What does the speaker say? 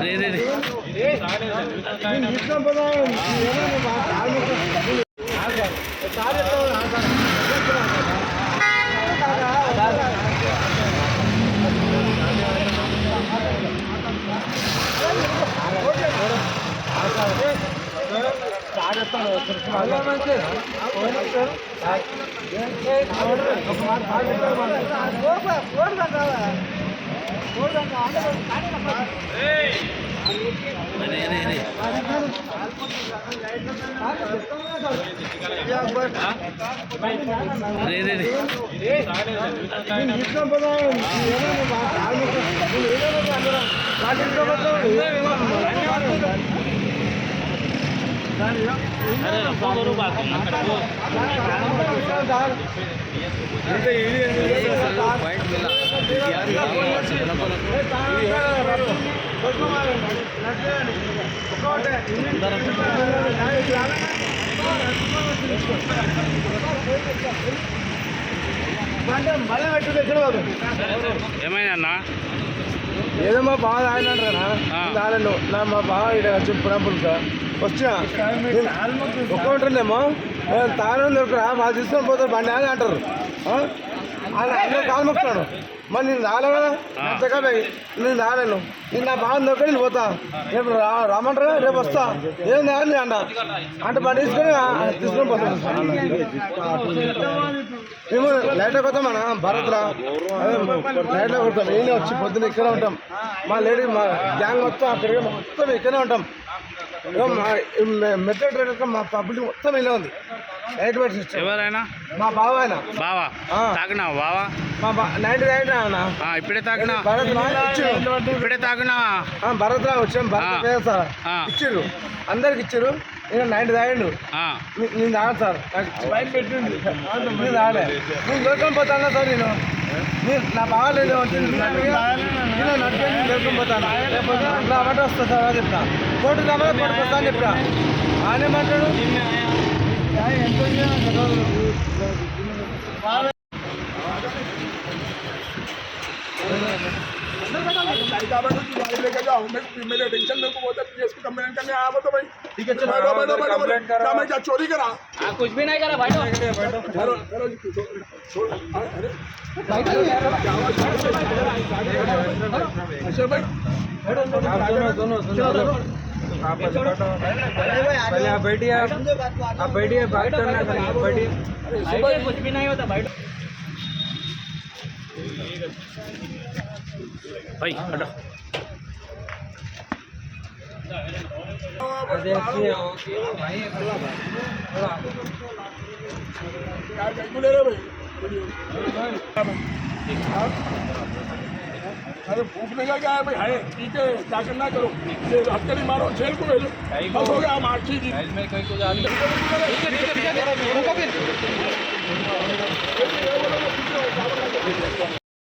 रे रे रे ఏమైనా ఏదో మా బావ తాగినారా తాగను మా బావ ఇక్కడ చెప్పినప్పుడు సార్ వచ్చినా ఒక్కొంటారేమో తాగడం దొరకరా వాళ్ళు తీసుకొని పోతారు బండి అని అంటారు కాలు మొక్కుతాడు మరి నేను రాలే కదా నేను రాలేను నేను నా బాగా దొరక నేను పోతా రేపు రామంటారా రేపు వస్తా ఏం తాగని అంట అంటే బండి తీసుకొని పోతాను మేము లైట్లో కొత్తాం మన భారత్లో లైట్లో కొడతాం నేనే వచ్చి పొద్దున్న ఇక్కడే ఉంటాం మా లేడీ మా గ్యాంగ్ మొత్తం అక్కడికి మొత్తం ఇక్కడే ఉంటాం మెట్రో ట్రైన్ మా పబ్లిక్ మొత్తం ఇలా ఉంది లైట్ సిస్టమ్ ఎవరైనా మా బావ అయినా బావా తాగినా బావా మా 99 అన్నా ఇప్పుడే తాగినా ఇప్పుడే తాగినా భరత్లో వచ్చాం భరత్ సార్ ఇచ్చిర్రు అందరికి ఇచ్చిర్రు నేను 90 తాగిండు నేను తాగను సార్ బయట పెట్టిండు నేను తాగలే నేను దొరకని పోతాను సార్ నేను నా బాగాలేదు నేను నడుచుకొని దొరకని పోతాను రాబట్టి వస్తా సార్ అని చెప్తా కోర్టు రాబట్టి కోర్టుకు వస్తా అని చెప్తా ఆయన ఏమంటాడు लेकर जाओ मेरे टेंशन मेरे को बहुत पीएस को कंप्लेंट करने आया तो भाई ठीक है चलो बैठो मैं क्या चोरी करा कुछ भी नहीं करा बैठो अच्छा भाई बैठिए आप बैठिए बात करना बैठिए कुछ भी नहीं होता बैठो भाई हटो अरे भूख लगा क्या है भाई है ठीक है क्या करना करो हथकड़ी मारो जेल को भेजो बस हो गया हम आखी जी में कहीं को जा